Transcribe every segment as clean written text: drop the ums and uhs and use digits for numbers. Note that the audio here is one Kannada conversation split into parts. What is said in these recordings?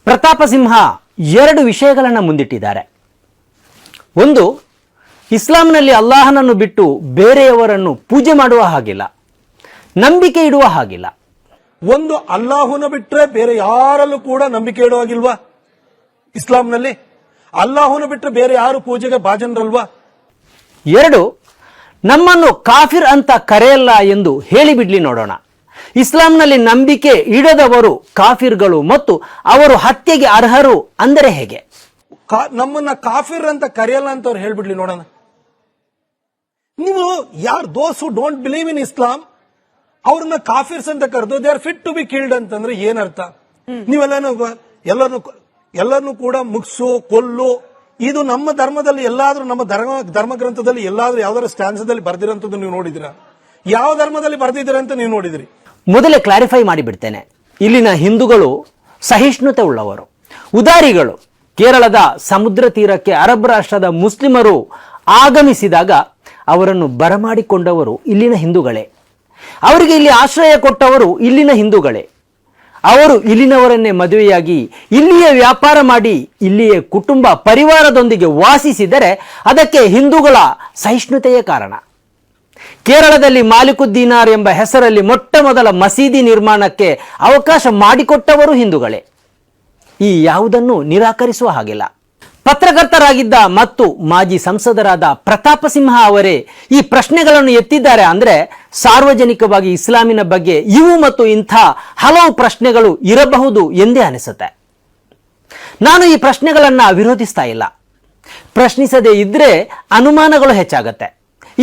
ಪ್ರತಾಪ ಸಿಂಹ ಎರಡು ವಿಷಯಗಳನ್ನು ಮುಂದಿಟ್ಟಿದ್ದಾರೆ. ಒಂದು, ಇಸ್ಲಾಂನಲ್ಲಿ ಅಲ್ಲಾಹನನ್ನು ಬಿಟ್ಟು ಬೇರೆಯವರನ್ನು ಪೂಜೆ ಮಾಡುವ ಹಾಗಿಲ್ಲ, ನಂಬಿಕೆ ಇಡುವ ಹಾಗಿಲ್ಲ. ಒಂದು, ಅಲ್ಲಾಹುನ ಬಿಟ್ಟರೆ ಬೇರೆ ಯಾರಲ್ಲೂ ಕೂಡ ನಂಬಿಕೆ ಇಡುವ ಹಾಗಿಲ್ವಾ? ಇಸ್ಲಾಂನಲ್ಲಿ ಅಲ್ಲಾಹುನ ಬಿಟ್ಟರೆ ಬೇರೆ ಯಾರು ಪೂಜೆಗೆ ಭಾಜನರಲ್ವಾ? ಎರಡು, ನಮ್ಮನ್ನು ಕಾಫಿರ್ ಅಂತ ಕರೆಯಲ್ಲ ಎಂದು ಹೇಳಿಬಿಡ್ಲಿ ನೋಡೋಣ. ಇಸ್ಲಾಂನಲ್ಲಿ ನಂಬಿಕೆ ಇಡದವರು ಕಾಫಿರ್ಗಳು ಮತ್ತು ಅವರು ಹತ್ಯೆಗೆ ಅರ್ಹರು ಅಂದರೆ ಹೇಗೆ? ನಮ್ಮನ್ನ ಕಾಫಿರ್ ಅಂತ ಕರೆಯಲ್ಲ ಅಂತ ಅವ್ರು ಹೇಳ್ಬಿಡ್ಲಿ ನೋಡೋಣ. ನೀವು ಯಾರು ದೋಸ್ ಹು ಡೋಂಟ್ ಬಿಲೀವ್ ಇನ್ ಇಸ್ಲಾಂ ಅವ್ರನ್ನ ಕಾಫಿರ್ಸ್ ಅಂತ ಕರೆದು they are fit to be killed ಅಂತಂದ್ರೆ ಏನರ್ಥ? ಎಲ್ಲರನ್ನು ಕೂಡ ಮುಗಿಸು, ಕೊಲ್ಲು, ಇದು ನಮ್ಮ ಧರ್ಮದಲ್ಲಿ ಎಲ್ಲಾದ್ರೂ, ನಮ್ಮ ಧರ್ಮ ಗ್ರಂಥದಲ್ಲಿ ಎಲ್ಲಾದ್ರೂ ಯಾವ್ದಾದ್ರು ಸ್ಟ್ಯಾನ್ಸದಲ್ಲಿ ಬರ್ದಿರಂತದ್ದು ನೀವು ನೋಡಿದಿರಾ? ಯಾವ ಧರ್ಮದಲ್ಲಿ ಬರ್ದಿದ್ದೀರಾ ಅಂತ ನೀವು ನೋಡಿದ್ರಿ? ಮೊದಲೇ ಕ್ಲಾರಿಫೈ ಮಾಡಿಬಿಡ್ತೇನೆ. ಇಲ್ಲಿನ ಹಿಂದೂಗಳು ಸಹಿಷ್ಣುತೆ ಉಳ್ಳವರು, ಉದಾರಿಗಳು. ಕೇರಳದ ಸಮುದ್ರ ತೀರಕ್ಕೆ ಅರಬ್ ರಾಷ್ಟ್ರದ ಮುಸ್ಲಿಮರು ಆಗಮಿಸಿದಾಗ ಅವರನ್ನು ಬರಮಾಡಿಕೊಂಡವರು ಇಲ್ಲಿನ ಹಿಂದೂಗಳೇ. ಅವರಿಗೆ ಇಲ್ಲಿ ಆಶ್ರಯ ಕೊಟ್ಟವರು ಇಲ್ಲಿನ ಹಿಂದೂಗಳೇ. ಅವರು ಇಲ್ಲಿನವರನ್ನೇ ಮದುವೆಯಾಗಿ ಇಲ್ಲಿಯೇ ವ್ಯಾಪಾರ ಮಾಡಿ ಇಲ್ಲಿಯೇ ಕುಟುಂಬ ಪರಿವಾರದೊಂದಿಗೆ ವಾಸಿಸಿದರೆ ಅದಕ್ಕೆ ಹಿಂದೂಗಳ ಸಹಿಷ್ಣುತೆಯೇ ಕಾರಣ. ಕೇರಳದಲ್ಲಿ ಮಾಲಿಕುದ್ದೀನಾರ್ ಎಂಬ ಹೆಸರಲ್ಲಿ ಮೊಟ್ಟ ಮೊದಲ ಮಸೀದಿ ನಿರ್ಮಾಣಕ್ಕೆ ಅವಕಾಶ ಮಾಡಿಕೊಟ್ಟವರು ಹಿಂದೂಗಳೇ. ಈ ಯಾವುದನ್ನು ನಿರಾಕರಿಸುವ ಹಾಗಿಲ್ಲ. ಪತ್ರಕರ್ತರಾಗಿದ್ದ ಮತ್ತು ಮಾಜಿ ಸಂಸದರಾದ ಪ್ರತಾಪ ಸಿಂಹ ಅವರೇ ಈ ಪ್ರಶ್ನೆಗಳನ್ನು ಎತ್ತಿದ್ದಾರೆ ಅಂದರೆ ಸಾರ್ವಜನಿಕವಾಗಿ ಇಸ್ಲಾಮಿನ ಬಗ್ಗೆ ಇವು ಮತ್ತು ಇಂಥ ಹಲವು ಪ್ರಶ್ನೆಗಳು ಇರಬಹುದು ಎಂದೇ ಅನಿಸುತ್ತೆ. ನಾನು ಈ ಪ್ರಶ್ನೆಗಳನ್ನು ವಿರೋಧಿಸ್ತಾ ಇಲ್ಲ. ಪ್ರಶ್ನಿಸದೇ ಇದ್ರೆ ಅನುಮಾನಗಳು ಹೆಚ್ಚಾಗತ್ತೆ.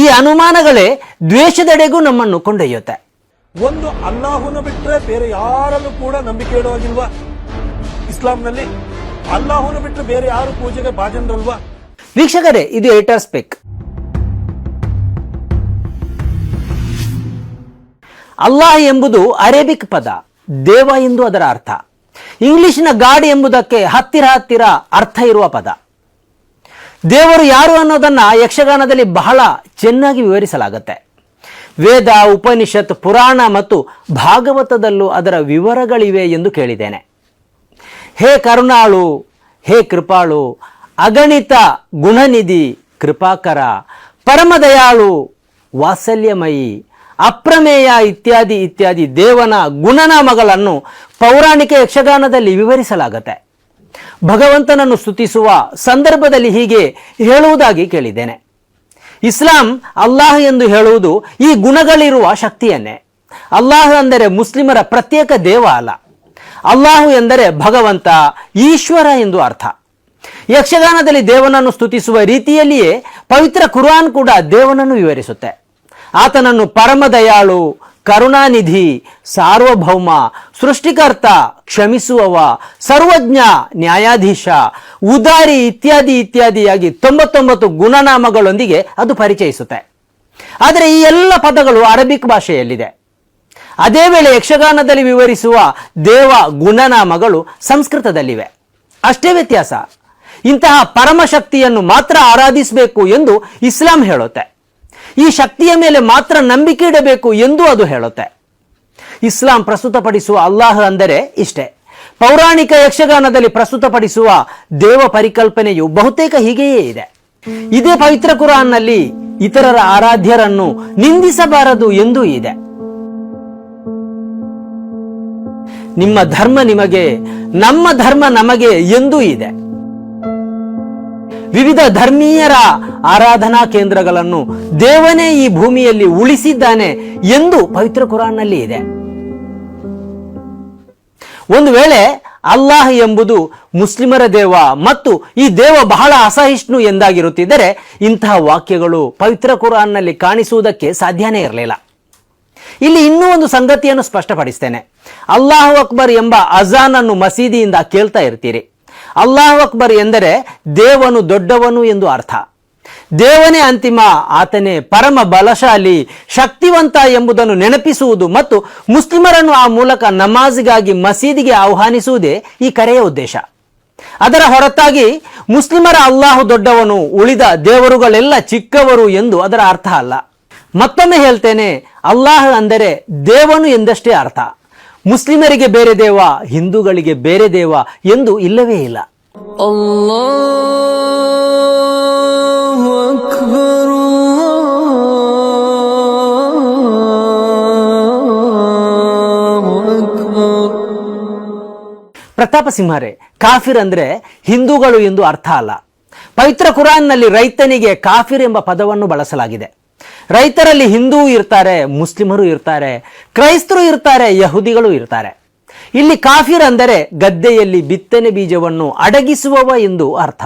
ಈ ಅನುಮಾನಗಳೇ ದ್ವೇಷದೆಡೆಗೂ ನಮ್ಮನ್ನು ಕೊಂಡೊಯ್ಯುತ್ತೆ. ಒಂದು, ಅಲ್ಲಾಹುನ ಬಿಟ್ಟರೆ ಬೇರೆ ಯಾರಲ್ಲೂ ಕೂಡ ನಂಬಿಕೆ ಇಡುವಾಗಿಲ್ವಾ? ಇಸ್ಲಾಂನಲ್ಲಿ ಅಲ್ಲಾಹುನ ಬಿಟ್ಟರೆ ಬೇರೆ ಯಾರು ಪೂಜೆಗೆ ಭಾಜನರಲ್ವಾ? ವೀಕ್ಷಕರೇ, ಇದು ಏಟರ್ ಸ್ಪೆಕ್. ಅಲ್ಲಾಹ್ ಎಂಬುದು ಅರೇಬಿಕ್ ಪದ, ದೇವ ಎಂದು ಅದರ ಅರ್ಥ. ಇಂಗ್ಲಿಷಿನ ಗಾಡ್ ಎಂಬುದಕ್ಕೆ ಹತ್ತಿರ ಅರ್ಥ ಇರುವ ಪದ. ದೇವರು ಯಾರು ಅನ್ನೋದನ್ನ ಯಕ್ಷಗಾನದಲ್ಲಿ ಬಹಳ ಚೆನ್ನಾಗಿ ವಿವರಿಸಲಾಗುತ್ತೆ. ವೇದ, ಉಪನಿಷತ್, ಪುರಾಣ ಮತ್ತು ಭಾಗವತದಲ್ಲೂ ಅದರ ವಿವರಗಳಿವೆ ಎಂದು ಕೇಳಿದ್ದೇನೆ. ಹೇ ಕರುಣಾಳು, ಹೇ ಕೃಪಾಳು, ಅಗಣಿತ ಗುಣನಿಧಿ, ಕೃಪಾಕರ, ಪರಮದಯಾಳು, ವಾತ್ಸಲ್ಯಮಯಿ, ಅಪ್ರಮೇಯ ಇತ್ಯಾದಿ ಇತ್ಯಾದಿ ದೇವನ ಗುಣನಾಮಗಳನ್ನು ಪೌರಾಣಿಕ ಯಕ್ಷಗಾನದಲ್ಲಿ ವಿವರಿಸಲಾಗುತ್ತೆ. ಭಗವಂತನನ್ನು ಸ್ತುತಿಸುವ ಸಂದರ್ಭದಲ್ಲಿ ಹೀಗೆ ಹೇಳುವುದಾಗಿ ಕೇಳಿದ್ದೇನೆ. ಇಸ್ಲಾಂ ಅಲ್ಲಾಹ್ ಎಂದು ಹೇಳುವುದು ಈ ಗುಣಗಳಿರುವ ಶಕ್ತಿಯನ್ನೇ. ಅಲ್ಲಾಹ್ ಅಂದರೆ ಮುಸ್ಲಿಮರ ಪ್ರತ್ಯೇಕ ದೇವ ಅಲ್ಲ. ಅಲ್ಲಾಹು ಎಂದರೆ ಭಗವಂತ, ಈಶ್ವರ ಎಂದು ಅರ್ಥ. ಯಕ್ಷಗಾನದಲ್ಲಿ ದೇವನನ್ನು ಸ್ತುತಿಸುವ ರೀತಿಯಲ್ಲಿಯೇ ಪವಿತ್ರ ಕುರ್ಆನ್ ಕೂಡ ದೇವನನ್ನು ವಿವರಿಸುತ್ತೆ. ಆತನನ್ನು ಪರಮದಯಾಳು, ಕರುಣಾನಿಧಿ, ಸಾರ್ವಭೌಮ, ಸೃಷ್ಟಿಕರ್ತ, ಕ್ಷಮಿಸುವವ, ಸರ್ವಜ್ಞ, ನ್ಯಾಯಾಧೀಶ, ಉದಾರಿ ಇತ್ಯಾದಿ ಇತ್ಯಾದಿಯಾಗಿ 99 ಗುಣನಾಮಗಳೊಂದಿಗೆ ಅದು ಪರಿಚಯಿಸುತ್ತೆ. ಆದರೆ ಈ ಎಲ್ಲ ಪದಗಳು ಅರಬಿಕ್ ಭಾಷೆಯಲ್ಲಿದೆ. ಅದೇ ವೇಳೆ ಯಕ್ಷಗಾನದಲ್ಲಿ ವಿವರಿಸುವ ದೇವ ಗುಣನಾಮಗಳು ಸಂಸ್ಕೃತದಲ್ಲಿವೆ. ಅಷ್ಟೇ ವ್ಯತ್ಯಾಸ. ಇಂತಹ ಪರಮಶಕ್ತಿಯನ್ನು ಮಾತ್ರ ಆರಾಧಿಸಬೇಕು ಎಂದು ಇಸ್ಲಾಂ ಹೇಳುತ್ತೆ. ಈ ಶಕ್ತಿಯ ಮೇಲೆ ಮಾತ್ರ ನಂಬಿಕೆ ಇಡಬೇಕು ಎಂದು ಅದು ಹೇಳುತ್ತೆ. ಇಸ್ಲಾಂ ಪ್ರಸ್ತುತಪಡಿಸುವ ಅಲ್ಲಾಹ್ ಅಂದರೆ ಇಷ್ಟೇ. ಪೌರಾಣಿಕ ಯಕ್ಷಗಾನದಲ್ಲಿ ಪ್ರಸ್ತುತಪಡಿಸುವ ದೇವ ಪರಿಕಲ್ಪನೆಯು ಬಹುತೇಕ ಹೀಗೆಯೇ ಇದೆ. ಇದೇ ಪವಿತ್ರ ಕುರಾನ್ನಲ್ಲಿ ಇತರರ ಆರಾಧ್ಯರನ್ನು ನಿಂದಿಸಬಾರದು ಎಂದೂ ಇದೆ. ನಿಮ್ಮ ಧರ್ಮ ನಿಮಗೆ, ನಮ್ಮ ಧರ್ಮ ನಮಗೆ ಎಂದೂ ಇದೆ. ವಿವಿಧ ಧರ್ಮೀಯರ ಆರಾಧನಾ ಕೇಂದ್ರಗಳನ್ನು ದೇವನೇ ಈ ಭೂಮಿಯಲ್ಲಿ ಉಳಿಸಿದ್ದಾನೆ ಎಂದು ಪವಿತ್ರ ಕುರಾನ್ನಲ್ಲಿ ಇದೆ. ಒಂದು ವೇಳೆ ಅಲ್ಲಾಹ್ ಎಂಬುದು ಮುಸ್ಲಿಮರ ದೇವ ಮತ್ತು ಈ ದೇವ ಬಹಳ ಅಸಹಿಷ್ಣು ಎಂದಾಗಿರುತ್ತಿದ್ದರೆ ಇಂತಹ ವಾಕ್ಯಗಳು ಪವಿತ್ರ ಕುರಾನ್ನಲ್ಲಿ ಕಾಣಿಸುವುದಕ್ಕೆ ಸಾಧ್ಯನೇ ಇರಲಿಲ್ಲ. ಇಲ್ಲಿ ಇನ್ನೂ ಒಂದು ಸಂಗತಿಯನ್ನು ಸ್ಪಷ್ಟಪಡಿಸ್ತೇನೆ. ಅಲ್ಲಾಹು ಅಕ್ಬರ್ ಎಂಬ ಅಜಾನ್ ಅನ್ನು ಮಸೀದಿಯಿಂದ ಕೇಳ್ತಾ ಇರ್ತೀರಿ. ಅಲ್ಲಾಹು ಅಕ್ಬರ್ ಎಂದರೆ ದೇವನು ದೊಡ್ಡವನು ಎಂದು ಅರ್ಥ. ದೇವನೇ ಅಂತಿಮ, ಆತನೇ ಪರಮ ಬಲಶಾಲಿ, ಶಕ್ತಿವಂತ ಎಂಬುದನ್ನು ನೆನಪಿಸುವುದು ಮತ್ತು ಮುಸ್ಲಿಮರನ್ನು ಆ ಮೂಲಕ ನಮಾಜಿಗಾಗಿ ಮಸೀದಿಗೆ ಆಹ್ವಾನಿಸುವುದೇ ಈ ಕರೆಯ ಉದ್ದೇಶ. ಅದರ ಹೊರತಾಗಿ ಮುಸ್ಲಿಮರ ಅಲ್ಲಾಹು ದೊಡ್ಡವನು, ಉಳಿದ ದೇವರುಗಳೆಲ್ಲ ಚಿಕ್ಕವರು ಎಂದು ಅದರ ಅರ್ಥ ಅಲ್ಲ. ಮತ್ತೊಮ್ಮೆ ಹೇಳ್ತೇನೆ, ಅಲ್ಲಾಹ್ ಅಂದರೆ ದೇವನು ಎಂದಷ್ಟೇ ಅರ್ಥ. ಮುಸ್ಲಿಮರಿಗೆ ಬೇರೆ ದೇವ, ಹಿಂದೂಗಳಿಗೆ ಬೇರೆ ದೇವ ಎಂದು ಇಲ್ಲವೇ ಇಲ್ಲ. ಅಲ್ಲಾಹು ಅಕ್ಬರ್, ಅಲ್ಲಾಹು ಅಕ್ಬರ್. ಪ್ರತಾಪ ಸಿಂಹರೇ, ಕಾಫಿರ್ ಅಂದ್ರೆ ಹಿಂದೂಗಳು ಎಂದು ಅರ್ಥ ಅಲ್ಲ. ಪವಿತ್ರ ಕುರಾನ್ನಲ್ಲಿ ರೈತನಿಗೆ ಕಾಫಿರ್ ಎಂಬ ಪದವನ್ನು ಬಳಸಲಾಗಿದೆ. ರೈತರಲ್ಲಿ ಹಿಂದೂ ಇರ್ತಾರೆ, ಮುಸ್ಲಿಮರು ಇರ್ತಾರೆ, ಕ್ರೈಸ್ತರು ಇರ್ತಾರೆ, ಯಹೂದಿಗಳು ಇರ್ತಾರೆ. ಇಲ್ಲಿ ಕಾಫಿರ್ ಅಂದರೆ ಗದ್ದೆಯಲ್ಲಿ ಬಿತ್ತನೆ ಬೀಜವನ್ನು ಅಡಗಿಸುವವ ಎಂದು ಅರ್ಥ.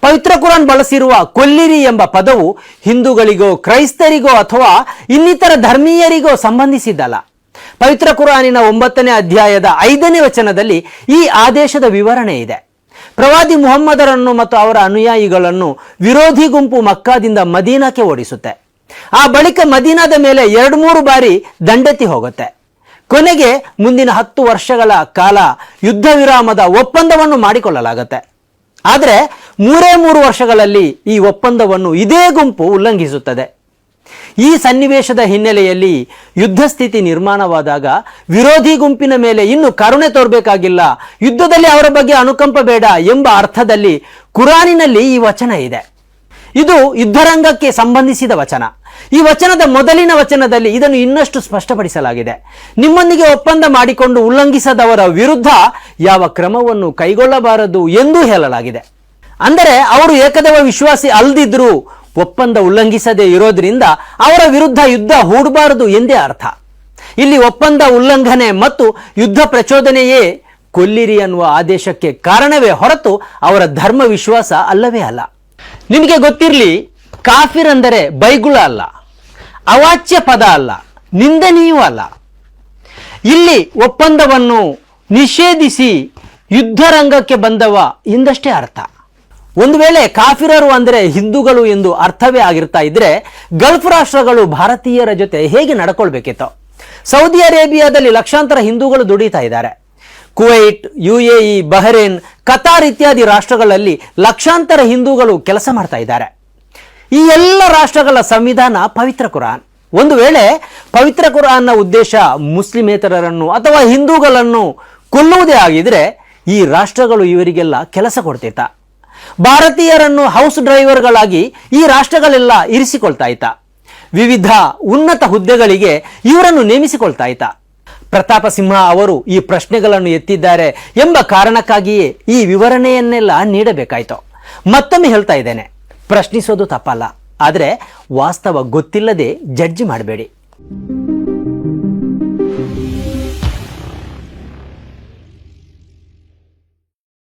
ಪವಿತ್ರ ಕುರಾನ್ ಬಳಸಿರುವ ಕೊಲ್ಲಿರಿ ಎಂಬ ಪದವು ಹಿಂದೂಗಳಿಗೋ ಕ್ರೈಸ್ತರಿಗೋ ಅಥವಾ ಇನ್ನಿತರ ಧರ್ಮೀಯರಿಗೋ ಸಂಬಂಧಿಸಿದ್ದಲ್ಲ. ಪವಿತ್ರ ಕುರಾನಿನ 9ನೇ ಅಧ್ಯಾಯದ 5ನೇ ವಚನದಲ್ಲಿ ಈ ಆದೇಶದ ವಿವರಣೆ ಇದೆ. ಪ್ರವಾದಿ ಮುಹಮ್ಮದರನ್ನು ಮತ್ತು ಅವರ ಅನುಯಾಯಿಗಳನ್ನು ವಿರೋಧಿ ಗುಂಪು ಮಕ್ಕಾದಿಂದ ಮದೀನಾಕ್ಕೆ ಓಡಿಸುತ್ತೆ. ಆ ಬಳಿಕ ಮದೀನಾದ ಮೇಲೆ 2-3 ಬಾರಿ ದಂಡೆತ್ತಿ ಹೋಗುತ್ತೆ. ಕೊನೆಗೆ ಮುಂದಿನ 10 ವರ್ಷಗಳ ಕಾಲ ಯುದ್ಧ ವಿರಾಮದ ಒಪ್ಪಂದವನ್ನು ಮಾಡಿಕೊಳ್ಳಲಾಗುತ್ತೆ. ಆದರೆ 3 ವರ್ಷಗಳಲ್ಲಿ ಈ ಒಪ್ಪಂದವನ್ನು ಇದೇ ಗುಂಪು ಉಲ್ಲಂಘಿಸುತ್ತದೆ. ಈ ಸನ್ನಿವೇಶದ ಹಿನ್ನೆಲೆಯಲ್ಲಿ ಯುದ್ಧ ಸ್ಥಿತಿ ನಿರ್ಮಾಣವಾದಾಗ ವಿರೋಧಿ ಗುಂಪಿನ ಮೇಲೆ ಇನ್ನು ಕರುಣೆ ತೋರಬೇಕಾಗಿಲ್ಲ, ಯುದ್ಧದಲ್ಲಿ ಅವರ ಬಗ್ಗೆ ಅನುಕಂಪ ಬೇಡ ಎಂಬ ಅರ್ಥದಲ್ಲಿ ಕುರಾನಿನಲ್ಲಿ ಈ ವಚನ ಇದೆ. ಇದು ಯುದ್ಧರಂಗಕ್ಕೆ ಸಂಬಂಧಿಸಿದ ವಚನ. ಈ ವಚನದ ಮೊದಲಿನ ವಚನದಲ್ಲಿ ಇದನ್ನು ಇನ್ನಷ್ಟು ಸ್ಪಷ್ಟಪಡಿಸಲಾಗಿದೆ. ನಿಮ್ಮೊಂದಿಗೆ ಒಪ್ಪಂದ ಮಾಡಿಕೊಂಡು ಉಲ್ಲಂಘಿಸದವರ ವಿರುದ್ಧ ಯಾವ ಕ್ರಮವನ್ನು ಕೈಗೊಳ್ಳಬಾರದು ಎಂದು ಹೇಳಲಾಗಿದೆ. ಅಂದರೆ ಅವರು ಏಕದೈವ ವಿಶ್ವಾಸಿ ಅಲ್ದಿದ್ರು ಒಪ್ಪಂದ ಉಲ್ಲಂಘಿಸದೇ ಇರೋದ್ರಿಂದ ಅವರ ವಿರುದ್ಧ ಯುದ್ಧ ಹೂಡಬಾರದು ಎಂದೇ ಅರ್ಥ. ಇಲ್ಲಿ ಒಪ್ಪಂದ ಉಲ್ಲಂಘನೆ ಮತ್ತು ಯುದ್ಧ ಪ್ರಚೋದನೆಯೇ ಕೊಲ್ಲಿರಿ ಅನ್ನುವ ಆದೇಶಕ್ಕೆ ಕಾರಣವೇ ಹೊರತು ಅವರ ಧರ್ಮ ವಿಶ್ವಾಸ ಅಲ್ಲವೇ ಅಲ್ಲ. ನಿಮಗೆ ಗೊತ್ತಿರಲಿ, ಕಾಫಿರ್ ಅಂದರೆ ಬೈಗುಳ ಅಲ್ಲ, ಅವಾಚ್ಯ ಪದ ಅಲ್ಲ, ನಿಂದನೀಯೂ ಅಲ್ಲ. ಇಲ್ಲಿ ಒಪ್ಪಂದವನ್ನು ನಿಷೇಧಿಸಿ ಯುದ್ಧರಂಗಕ್ಕೆ ಬಂದವ ಎಂದಷ್ಟೇ ಅರ್ಥ. ಒಂದು ವೇಳೆ ಕಾಫಿರರು ಅಂದರೆ ಹಿಂದೂಗಳು ಎಂದು ಅರ್ಥವೇ ಆಗಿರ್ತಾ ಇದ್ರೆ ಗಲ್ಫ್ ರಾಷ್ಟ್ರಗಳು ಭಾರತೀಯರ ಜೊತೆ ಹೇಗೆ ನಡ್ಕೊಳ್ಬೇಕಿತ್ತು? ಸೌದಿ ಅರೇಬಿಯಾದಲ್ಲಿ ಲಕ್ಷಾಂತರ ಹಿಂದೂಗಳು ದುಡಿತಾ ಇದ್ದಾರೆ. ಕುವೈಟ್, UAE, ಬಹರೇನ್, ಕತಾರ್ ಇತ್ಯಾದಿ ರಾಷ್ಟ್ರಗಳಲ್ಲಿ ಲಕ್ಷಾಂತರ ಹಿಂದೂಗಳು ಕೆಲಸ ಮಾಡ್ತಾ ಇದ್ದಾರೆ. ಈ ಎಲ್ಲ ರಾಷ್ಟ್ರಗಳ ಸಂವಿಧಾನ ಪವಿತ್ರ ಕುರಾನ್. ಒಂದು ವೇಳೆ ಪವಿತ್ರ ಕುರಾನ್ನ ಉದ್ದೇಶ ಮುಸ್ಲಿಮೇತರರನ್ನು ಅಥವಾ ಹಿಂದೂಗಳನ್ನು ಕೊಲ್ಲುವುದೇ ಆಗಿದ್ರೆ ಈ ರಾಷ್ಟ್ರಗಳು ಇವರಿಗೆಲ್ಲ ಕೆಲಸ ಕೊಡ್ತಿತ್ತ. ಭಾರತೀಯರನ್ನು ಹೌಸ್ ಡ್ರೈವರ್ಗಳಾಗಿ ಈ ರಾಷ್ಟ್ರಗಳೆಲ್ಲ ಇರಿಸಿಕೊಳ್ತಾ ಇತ್ತ. ವಿವಿಧ ಉನ್ನತ ಹುದ್ದೆಗಳಿಗೆ ಇವರನ್ನು ನೇಮಿಸಿಕೊಳ್ತಾ ಇತ್ತ. ಪ್ರತಾಪ ಸಿಂಹ ಅವರು ಈ ಪ್ರಶ್ನೆಗಳನ್ನು ಎತ್ತಿದ್ದಾರೆ ಎಂಬ ಕಾರಣಕ್ಕಾಗಿಯೇ ಈ ವಿವರಣೆಯನ್ನೆಲ್ಲ ನೀಡಬೇಕಾಯಿತು. ಮತ್ತೊಮ್ಮೆ ಹೇಳ್ತಾ ಇದ್ದೇನೆ, ಪ್ರಶ್ನಿಸೋದು ತಪ್ಪಲ್ಲ, ಆದರೆ ವಾಸ್ತವ ಗೊತ್ತಿಲ್ಲದೆ ಜಡ್ಜ್ ಮಾಡಬೇಡಿ.